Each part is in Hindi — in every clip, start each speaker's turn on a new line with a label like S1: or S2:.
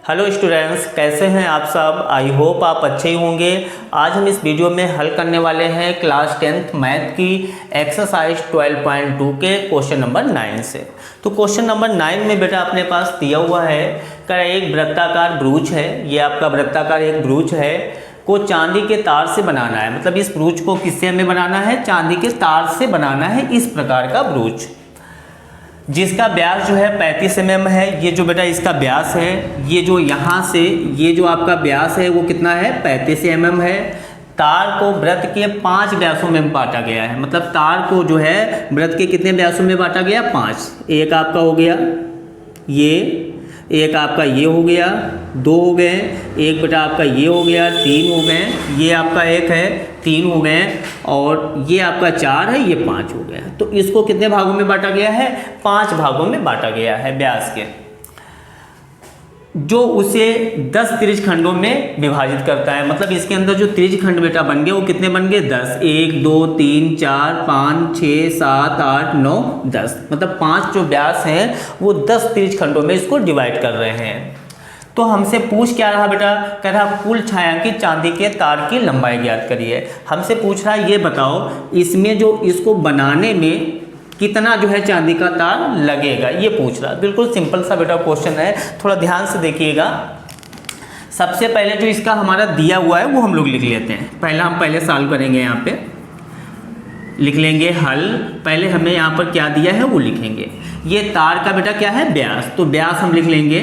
S1: हेलो स्टूडेंट्स, कैसे हैं आप सब। आई होप आप अच्छे ही होंगे। आज हम इस वीडियो में हल करने वाले हैं क्लास 10th मैथ की एक्सरसाइज 12.2 के क्वेश्चन नंबर 9 से। तो क्वेश्चन नंबर 9 में बेटा अपने पास दिया हुआ है कि एक वृत्ताकार ब्रूच है, ये आपका वृत्ताकार एक ब्रूच है को चांदी के तार से बनाना है। मतलब इस ब्रूच को किससे हमें बनाना है, चांदी के तार से बनाना है इस प्रकार का ब्रूच, जिसका व्यास जो है 35 mm है। ये जो बेटा इसका व्यास है, ये जो यहाँ से ये जो आपका व्यास है वो कितना है, 35 mm है। तार को वृत्त के 5 व्यासों में बांटा गया है। मतलब तार को जो है वृत्त के कितने व्यासों में बांटा गया, 5। एक आपका हो गया ये, एक आपका ये हो गया, 2 हो गए, एक बेटा आपका ये हो गया, 3 हो गए, ये आपका एक है, 3 हो गए, और ये आपका 4 है, ये 5 हो गया। तो इसको कितने भागों में बांटा गया है, 5 भागों में बांटा गया है व्यास के, जो उसे 10 त्रिज खंडों में विभाजित करता है। मतलब इसके अंदर जो त्रिज खंड बेटा बन गए वो कितने बन गए, 10। 1 2 3 4 5 6 7 8 9 10। मतलब 5 जो व्यास हैं वो 10 त्रिज खंडों में इसको डिवाइड कर रहे हैं। तो हमसे पूछ क्या रहा बेटा, कह रहा कुल छायांकित चांदी के तार की लंबाई ज्ञात करिए। हमसे पूछ रहा है ये बताओ इसमें जो इसको बनाने में कितना जो है चांदी का तार लगेगा, ये पूछ रहा है। बिल्कुल सिंपल सा बेटा क्वेश्चन है, थोड़ा ध्यान से देखिएगा। सबसे पहले जो इसका हमारा दिया हुआ है वो हम लोग लिख लेते हैं। पहले सॉल्व करेंगे, यहाँ पे लिख लेंगे हल। पहले हमें यहाँ पर क्या दिया है वो लिखेंगे। ये तार का बेटा क्या है, व्यास, तो व्यास हम लिख लेंगे।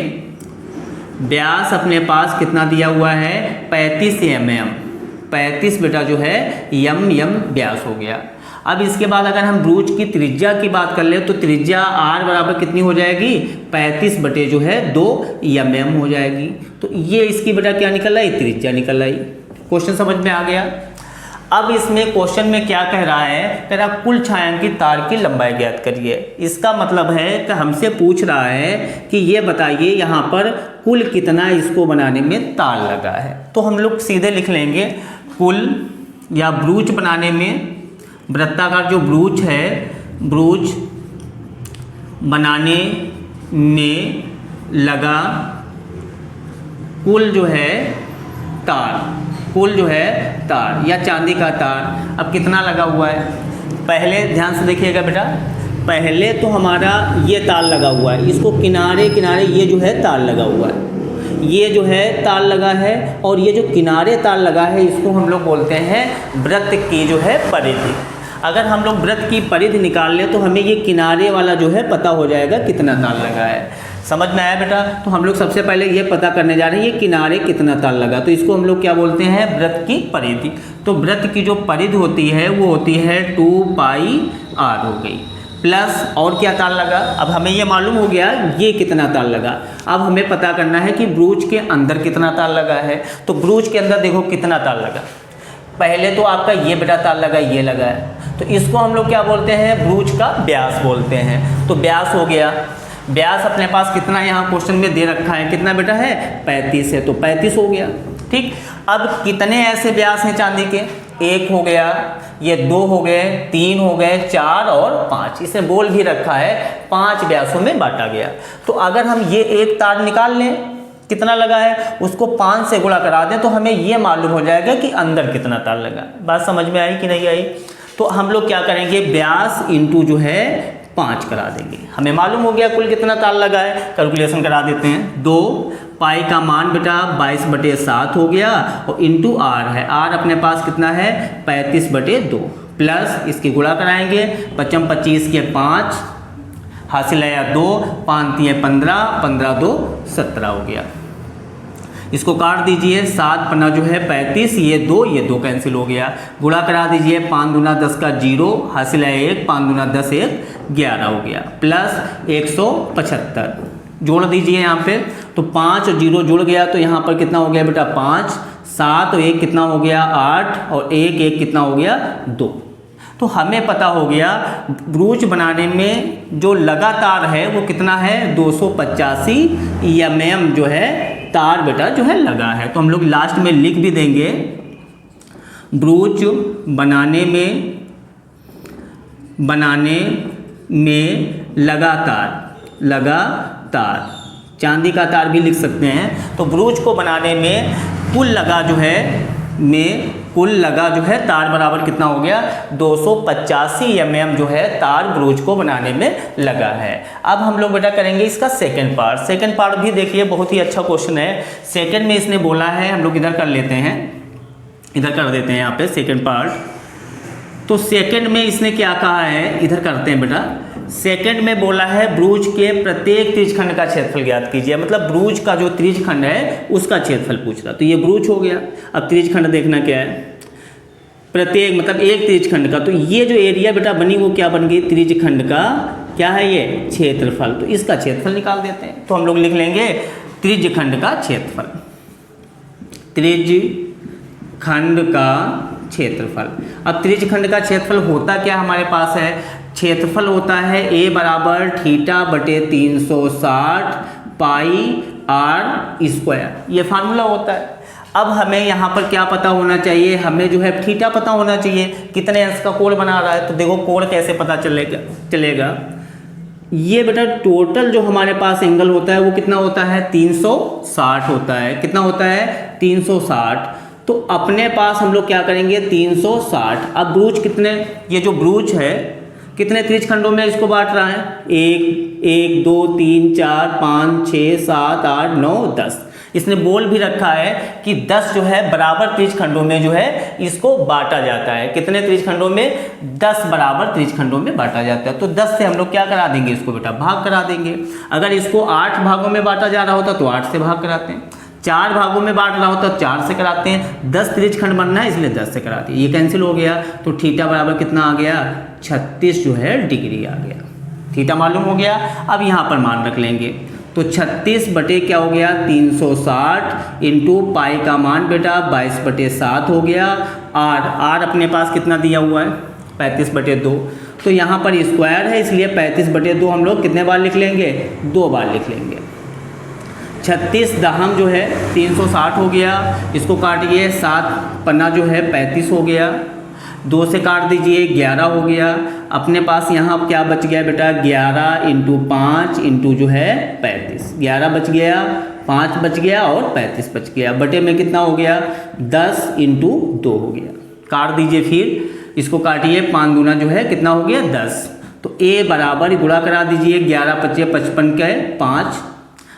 S1: व्यास अपने पास कितना दिया हुआ है, 35 mm। 35 बेटा जो है यम व्यास हो गया। अब इसके बाद अगर हम ब्रूच की त्रिज्या की बात कर ले तो त्रिज्या r बराबर कितनी हो जाएगी, 35 बटे जो है 2 mm हो जाएगी। तो ये इसकी बेटा क्या निकल आई, त्रिज्या निकल आई। क्वेश्चन समझ में आ गया। अब इसमें क्वेश्चन में क्या कह रहा है, कह रहा कुल छायांकित तार की लंबाई ज्ञात करिए। इसका मतलब है कि हमसे पूछ रहा है कि ये बताइए यहाँ पर कुल कितना इसको बनाने में तार लगा है। तो हम लोग सीधे लिख लेंगे कुल, या ब्रूच बनाने में, वृत्ताकार जो ब्रूच है, ब्रूच बनाने में लगा कुल जो है तार, कुल जो है तार या चांदी का तार अब कितना लगा हुआ है। पहले ध्यान से देखिएगा बेटा, पहले तो हमारा ये तार लगा हुआ है, इसको किनारे किनारे ये जो है तार लगा हुआ है, ये जो है तार लगा है, और ये जो किनारे तार लगा है इसको हम लोग बोलते हैं वृत्त की जो है परिधि। अगर हम लोग वृत्त की परिधि निकाल लें तो हमें ये किनारे वाला जो है पता हो जाएगा कितना तार लगा है। समझ में आया बेटा। तो हम लोग सबसे पहले ये पता करने जा रहे हैं ये किनारे कितना तार लगा, तो इसको हम लोग क्या बोलते हैं, वृत्त की परिधि। तो वृत्त की जो परिधि होती है वो होती है 2πr हो गई, प्लस और क्या तार लगा। अब हमें ये मालूम हो गया ये कितना तार लगा। अब हमें पता करना है कि ब्रूच के अंदर कितना तार लगा है। तो ब्रूच के अंदर देखो कितना तार लगा। पहले तो आपका ये बेटा तार लगा, ये लगा है, तो इसको हम लोग क्या बोलते हैं, ब्रूच का व्यास बोलते हैं। तो व्यास हो गया। व्यास अपने पास कितना यहाँ क्वेश्चन में दे रखा है, कितना बेटा है, 35 है, तो 35 हो गया। ठीक, अब कितने ऐसे व्यास हैं चांदी के, 1 हो गया, ये 2 हो गए, 3 हो गए, 4 और 5। इसे बोल भी रखा है 5 व्यासों में बांटा गया। तो अगर हम ये एक तार निकाल लें कितना लगा है, उसको 5 से गुणा करा दें तो हमें ये मालूम हो जाएगा कि अंदर कितना तार लगा। बात समझ में आई कि नहीं आई। तो हम लोग क्या करेंगे, व्यास इंटू जो है 5 करा देंगे। हमें मालूम हो गया कुल कितना तार लगा है, कैलकुलेशन करा देते हैं। 2 पाई का मान बेटा 22/7 हो गया, और इंटू r है, r अपने पास कितना है 35/2, प्लस इसकी गुणा कराएंगे, 55 25 के 5 हासिल आया 2, 5 3 15, 15 2 17 हो गया। इसको काट दीजिए, 7 पन्ना जो है 35, ये 2 कैंसिल हो गया। गुणा करा दीजिए, 5 दूना 10 का 0, हासिल आया 1, 5 दूना 10 1 11 हो गया, प्लस 175 जोड़ दीजिए यहाँ पे। तो 5 और 0 जुड़ गया, तो यहाँ पर कितना हो गया बेटा 5, 7 और 1 कितना हो गया 8, और 1 कितना हो गया 2। तो हमें पता हो गया ब्रूच बनाने में जो लगातार है वो कितना है, 285 mm जो है तार बेटा जो है लगा है। तो हम लोग लास्ट में लिख भी देंगे, ब्रूच बनाने में लगातार चांदी का तार भी लिख सकते हैं। तो ब्रूच को बनाने में कुल लगा जो है तार बराबर कितना हो गया, 285 mm जो है तार ब्रूच को बनाने में लगा है। अब हम लोग बेटा करेंगे इसका सेकंड पार्ट भी देखिए, बहुत ही अच्छा क्वेश्चन है। सेकंड में इसने बोला है, हम लोग इधर कर लेते हैं, इधर कर देते हैं यहाँ पे सेकंड पार्ट। तो सेकंड में इसने क्या कहा है, इधर करते हैं बेटा। सेकंड में बोला है ब्रूच के प्रत्येक त्रिज्यखंड का क्षेत्रफल ज्ञात कीजिए, मतलब ब्रूच का जो त्रिज्यखंड है उसका क्षेत्रफल पूछ रहा। तो ये ब्रूच हो गया। अब त्रिज्यखंड देखना क्या है, प्रत्येक मतलब एक त्रिज्यखंड का। तो ये जो एरिया बेटा बनी वो क्या बन गई, त्रिज्यखंड का क्या है ये क्षेत्रफल। तो इसका क्षेत्रफल निकाल देते हैं। तो हम लोग लिख लेंगे त्रिज्यखंड का क्षेत्रफल, त्रिज्यखंड का क्षेत्रफल। अब त्रिज्यखंड का क्षेत्रफल होता क्या हमारे पास है, क्षेत्रफल होता है A बराबर θ/360 पाई r स्क्वायर, ये फार्मूला होता है। अब हमें यहाँ पर क्या पता होना चाहिए, हमें जो है थीटा पता होना चाहिए, कितने अंश का कोण बना रहा है। तो देखो कोण कैसे पता चलेगा, ये बेटा टोटल जो हमारे पास एंगल होता है वो कितना होता है, 360 होता है। कितना होता है, 360। तो अपने पास हम लोग क्या करेंगे, 360। अब ब्रूच कितने, ये जो ब्रूच है कितने त्रिज्यखंडों में इसको बांट रहा है, 1 2 3 4 5 6 7 8 9 10। इसने बोल भी रखा है कि 10 जो है बराबर त्रिज्यखंडों में जो है इसको बांटा जाता है। कितने त्रिज्यखंडों में, 10 बराबर त्रिज्यखंडों में बांटा जाता है। तो 10 से हम लोग क्या करा देंगे, इसको बेटा भाग करा देंगे। अगर इसको 8 भागों में बांटा जा रहा होता तो 8 से भाग कराते हैं, 4 भागों में बांट रहा होता तो 4 से कराते हैं। 10 त्रिज्यखंड बनना है इसलिए 10 से कराते हैं। ये कैंसिल हो गया। तो थीटा बराबर कितना आ गया, 36 जो है डिग्री आ गया। थीटा मालूम हो गया। अब यहाँ पर मान रख लेंगे। तो 36 बटे क्या हो गया, 360 इंटू पाई का मान बेटा 22/7 हो गया। आर अपने पास कितना दिया हुआ है, 35/2। तो यहाँ पर स्क्वायर है इसलिए 35/2 हम लोग कितने बार लिख लेंगे, 2 बार लिख लेंगे। 36 दहम जो है 360 हो गया, इसको काटिए 7 पन्ना जो है 35 हो गया, 2 से काट दीजिए 11 हो गया। अपने पास यहाँ क्या बच गया बेटा, 11 इंटू 5 इंटू जो है 35, 11 बच गया, 5 बच गया और 35 बच गया। बटे में कितना हो गया, 10 इंटू 2 हो गया। काट दीजिए, फिर इसको काटिए, 5 दूना जो है कितना हो गया 10। तो A बराबर गुणा करा दीजिए, 11 × 5 = 55 के 5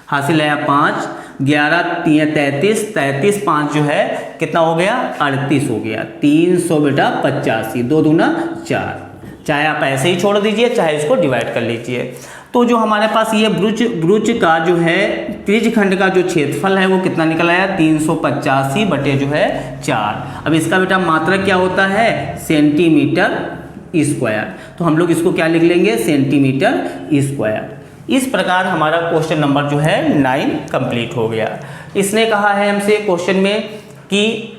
S1: हासिल है 5, 11 × 33, 33 5 जो है कितना हो गया, 38 हो गया। 300 बेटा 85, 2 दूना 4। चाहे आप ऐसे ही छोड़ दीजिए, चाहे इसको डिवाइड कर लीजिए। तो जो हमारे पास ये ब्रूच का जो है त्रिज्यखंड का जो क्षेत्रफल है वो कितना निकल आया, 385 बटे जो है 4। अब इसका बेटा मात्रक क्या होता है, सेंटीमीटर स्क्वायर। तो हम लोग इसको क्या लिख लेंगे, सेंटीमीटर स्क्वायर। इस प्रकार हमारा क्वेश्चन नंबर जो है 9 कंप्लीट हो गया। इसने कहा है हमसे क्वेश्चन में कि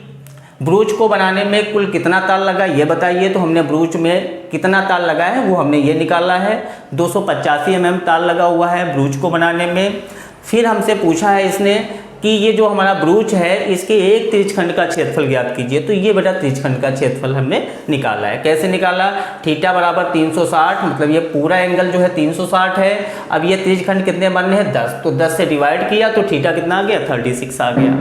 S1: ब्रूच को बनाने में कुल कितना तार लगा ये बताइए। तो हमने ब्रूच में कितना तार लगा है वो हमने ये निकाला है, 285 mm तार लगा हुआ है ब्रूच को बनाने में। फिर हमसे पूछा है इसने कि ये जो हमारा ब्रूच है इसके एक त्रिज्यखंड का क्षेत्रफल ज्ञात कीजिए। तो ये बेटा त्रिज्यखंड का क्षेत्रफल हमने निकाला है। कैसे निकाला, थीटा बराबर 360, मतलब ये पूरा एंगल जो है 360 है। अब ये त्रिज्यखंड कितने बनने हैं, 10। तो 10 से डिवाइड किया तो थीटा कितना आ गया, 36 आ गया।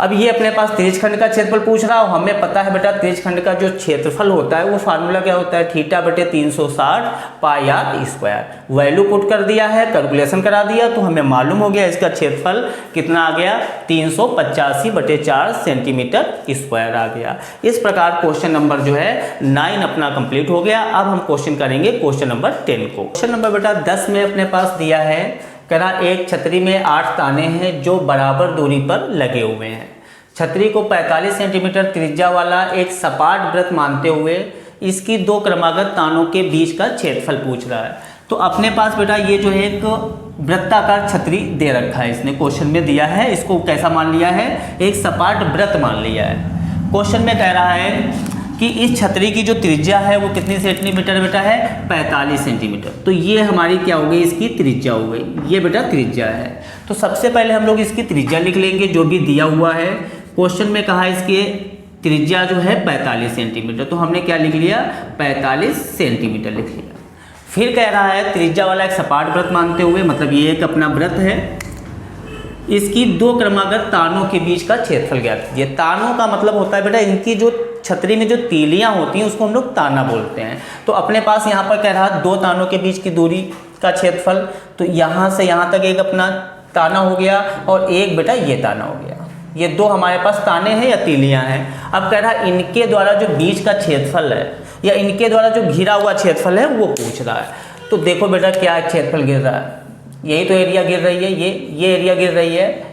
S1: अब ये अपने पास त्रिज्यखंड का क्षेत्रफल पूछ रहा हो, हमें पता है बेटा त्रिज्यखंड का जो क्षेत्रफल होता है वो फार्मूला क्या होता है, थीटा बटे 360 पाई r स्क्वायर। वैल्यू पुट कर दिया है, कैलकुलेशन करा दिया, तो हमें मालूम हो गया इसका क्षेत्रफल कितना आ गया, 385 बटे 4 सेंटीमीटर स्क्वायर आ गया। इस प्रकार क्वेश्चन नंबर जो है 9 अपना कंप्लीट हो गया। अब हम क्वेश्चन करेंगे क्वेश्चन नंबर 10 को। क्वेश्चन नंबर बेटा 10 में अपने पास दिया है, कह रहा एक छतरी में 8 ताने हैं जो बराबर दूरी पर लगे हुए हैं। छतरी को 45 सेंटीमीटर त्रिज्या वाला एक सपाट वृत्त मानते हुए इसकी 2 क्रमागत तानों के बीच का क्षेत्रफल पूछ रहा है। तो अपने पास बेटा ये जो है एक वृत्ताकार छतरी दे रखा है, इसने क्वेश्चन में दिया है। इसको कैसा मान लिया है, एक सपाट वृत्त मान लिया है। क्वेश्चन में कह रहा है कि इस छतरी की जो त्रिज्या है वो कितनी सेंटीमीटर बेटा है, 45 सेंटीमीटर। तो ये हमारी क्या हो गई, इसकी त्रिज्या हो गई। ये बेटा त्रिज्या है। तो सबसे पहले हम लोग इसकी त्रिज्या लिख लेंगे जो भी दिया हुआ है। क्वेश्चन में कहा इसकी त्रिज्या जो है 45 सेंटीमीटर, तो हमने क्या लिख लिया, 45 सेंटीमीटर लिख लिया। फिर कह रहा है त्रिज्या वाला एक सपाट वृत्त मानते हुए, मतलब ये एक अपना वृत्त है, इसकी दो क्रमागत तानों के बीच का क्षेत्रफल ज्ञात कीजिए। तानों का मतलब होता है बेटा इनकी जो छतरी में जो तीलियां होती हैं उसको हम लोग ताना बोलते हैं। तो अपने पास यहाँ पर कह रहा दो तानों के बीच की दूरी का क्षेत्रफल, तो यहाँ से यहाँ तक एक अपना ताना हो गया और एक बेटा ये ताना हो गया। ये दो हमारे पास ताने हैं या तीलियां हैं। अब कह रहा इनके द्वारा जो बीच का क्षेत्रफल है या इनके द्वारा जो घिरा हुआ क्षेत्रफल है वो पूछ रहा है। तो देखो बेटा क्या क्षेत्रफल गिर रहा है, यही तो एरिया गिर रही है, ये एरिया गिर रही है,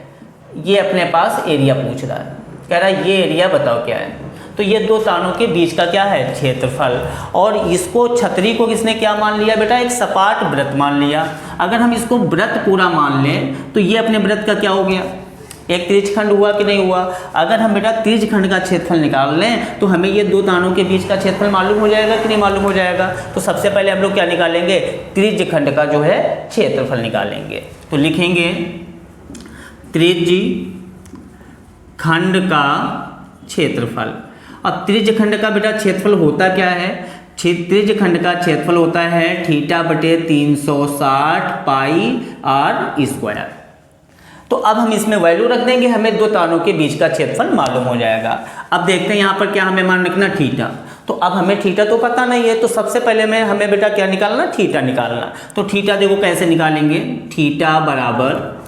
S1: ये अपने पास एरिया पूछ रहा है। कह रहा है ये एरिया बताओ क्या है। तो ये दो तानों के बीच का क्या है क्षेत्रफल। और इसको छतरी को किसने क्या मान लिया बेटा, एक सपाट वृत्त मान लिया। अगर हम इसको वृत्त पूरा मान लें तो ये अपने वृत्त का क्या हो गया, एक त्रिज्यखंड हुआ कि नहीं हुआ। अगर हम बेटा त्रिज्यखंड का क्षेत्रफल निकाल लें तो हमें ये दो तानों के बीच का क्षेत्रफल मालूम हो जाएगा कि नहीं मालूम हो जाएगा। तो सबसे पहले हम लोग क्या निकालेंगे, त्रिज्यखंड का जो है क्षेत्रफल निकालेंगे। तो लिखेंगे त्रिज्यखंड का क्षेत्रफल। अब त्रिज्यखंड का बेटा क्षेत्रफल होता क्या है, त्रिज्यखंड का क्षेत्रफल होता है θ/360 पाई r स्क्वायर। तो अब हम इसमें वैल्यू रख देंगे, हमें दो तानों के बीच का क्षेत्रफल मालूम हो जाएगा। अब देखते हैं यहाँ पर क्या हमें मान रखना, थीटा। तो अब हमें थीटा तो पता नहीं है, तो सबसे पहले में हमें बेटा क्या निकालना, थीटा निकालना। तो थीटा देखो कैसे निकालेंगे, थीटा बराबर,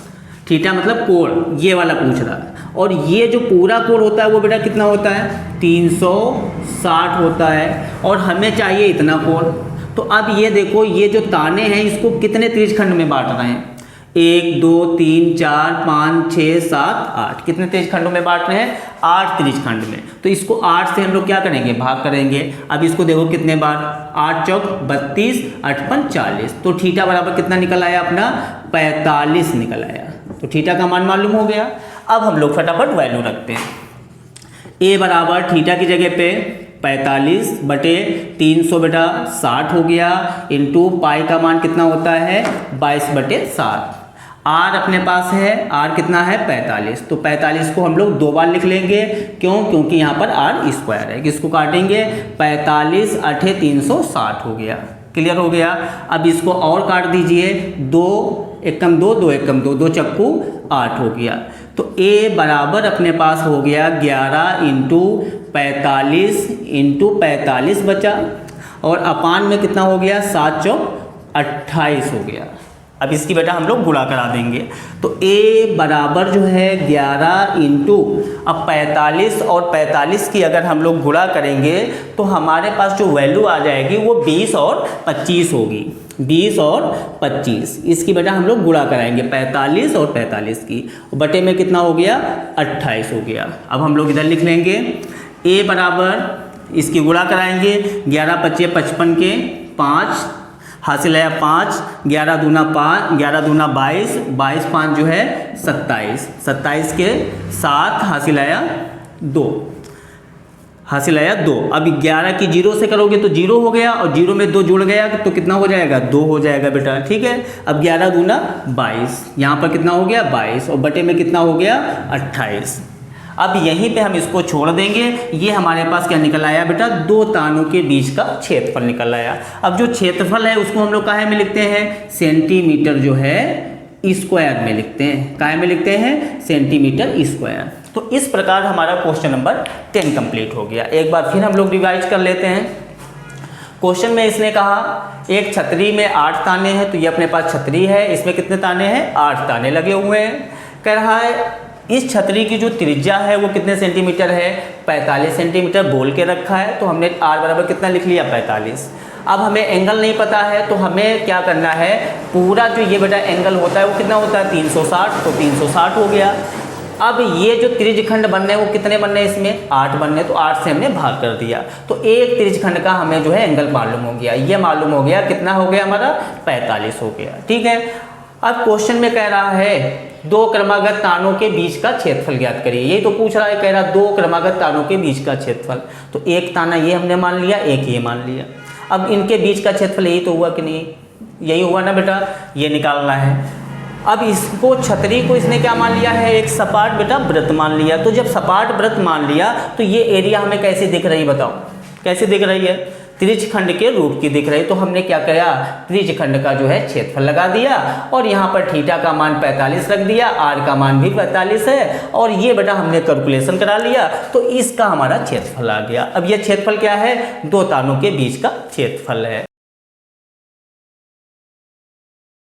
S1: थीटा मतलब कोण, ये वाला पूछ रहा है। और ये जो पूरा कोण होता है वो बेटा कितना होता है, 360 होता है। और हमें चाहिए इतना कोण। तो अब ये देखो ये जो ताने हैं इसको कितने त्रिज्यखंड में बांट रहे हैं, 1 2 3 4 5 6 7 8, कितने त्रिज्यखंडों में बांट रहे हैं, 8 त्रिज्यखंड में। तो इसको 8 से हम लोग क्या करेंगे, भाग करेंगे। अब इसको देखो कितने बार, 8 चौक 32, 8 पंच 40। तो थीटा बराबर कितना निकल आया अपना, 45 निकल आया। तो थीटा का मान मालूम हो गया। अब हम लोग फटाफट वैल्यू रखते हैं। ए बराबर थीटा की जगह पे 45/300 बेटा 60 हो गया, इंटू पाई का मान कितना होता है 22/7। आर अपने पास है, आर कितना है 45। तो 45 को हम लोग दो बार लिख लेंगे, क्यों, क्योंकि यहाँ पर आर स्क्वायर है। किसको काटेंगे, 45 8 360 हो गया। क्लियर हो गया। अब इसको और काट दीजिए, 2 एकम 2 2 एकम 2, 2 चक्कू 8 हो गया। तो ए बराबर अपने पास हो गया 11 × 45 बचा, और अपान में कितना हो गया, 7 चौक 28 हो गया। अब इसकी बेटा हम लोग गुणा करा देंगे। तो a बराबर जो है 11 इंटू, अब 45 और 45 की अगर हम लोग गुणा करेंगे तो हमारे पास जो वैल्यू आ जाएगी वो 20 और 25 होगी। 20 और 25 इसकी बेटा हम लोग गुणा कराएंगे, 45 और 45 की, बटे में कितना हो गया 28 हो गया। अब हम लोग इधर लिख लेंगे a बराबर, इसकी गुणा कराएंगे, 11 25 55 के 5 हासिल आया 5, 11 दूना 5, 11 दूना 22, 22 5 जो है 27, 27 के 7 हासिल आया 2, हासिल आया 2। अब 11 की 0 से करोगे तो 0 हो गया, और 0 में 2 जुड़ गया तो कितना हो जाएगा 2 हो जाएगा बेटा, ठीक है। अब 11 दूना 22, यहाँ पर कितना हो गया 22, और बटे में कितना हो गया 28। अब यहीं पे हम इसको छोड़ देंगे। ये हमारे पास क्या निकल आया बेटा, दो तानों के बीच का क्षेत्रफल निकल आया। अब जो क्षेत्रफल है उसको हम लोग काहे में लिखते हैं, सेंटीमीटर जो है स्क्वायर में लिखते हैं। काहे में लिखते हैं, सेंटीमीटर स्क्वायर। तो इस प्रकार हमारा क्वेश्चन नंबर 10 कंप्लीट हो गया। एक बार फिर हम लोग रिवाइज कर लेते हैं। क्वेश्चन में इसने कहा एक छतरी में 8 ताने हैं, तो ये अपने पास छतरी है, इसमें कितने ताने हैं 8 ताने लगे हुए हैं। कह रहा है इस छतरी की जो त्रिज्या है वो कितने सेंटीमीटर है, 45 सेंटीमीटर बोल के रखा है। तो हमने r बराबर कितना लिख लिया 45। अब हमें एंगल नहीं पता है, तो हमें क्या करना है, पूरा जो ये बेटा एंगल होता है वो कितना होता है 360, तो 360 हो गया। अब ये जो त्रिज्यखंड बनने हैं वो कितने बनने हैं, इसमें 8 बनने, तो 8 से हमने भाग कर दिया। तो एक त्रिज्यखंड का हमें जो है एंगल मालूम हो गया। ये मालूम हो गया कितना हो गया हमारा 45 हो गया, ठीक है। अब क्वेश्चन में कह रहा है दो क्रमागत तानों के बीच का क्षेत्रफल ज्ञात करिए। यही तो पूछ रहा है, कह रहा दो क्रमागत तानों के बीच का क्षेत्रफल। तो एक ताना ये हमने मान लिया, एक ये मान लिया। अब इनके बीच का क्षेत्रफल यही तो हुआ कि नहीं, यही हुआ ना बेटा, ये निकालना है। अब इसको छतरी को इसने क्या मान लिया है, एक सपाट बेटा वृत्त मान लिया। तो जब सपाट वृत्त मान लिया तो ये एरिया हमें कैसे दिख रही है, बताओ कैसे दिख रही है। त्रिज्यखंड के रूप की दिख रही, तो हमने क्या किया, त्रिज्यखंड का जो है क्षेत्रफल लगा दिया और यहाँ पर थीटा का मान 45 रख दिया, आर का मान भी 45 है और ये बेटा हमने कैलकुलेशन करा लिया, तो इसका हमारा क्षेत्रफल आ गया। अब ये क्षेत्रफल क्या है, दो तारों के बीच का क्षेत्रफल है।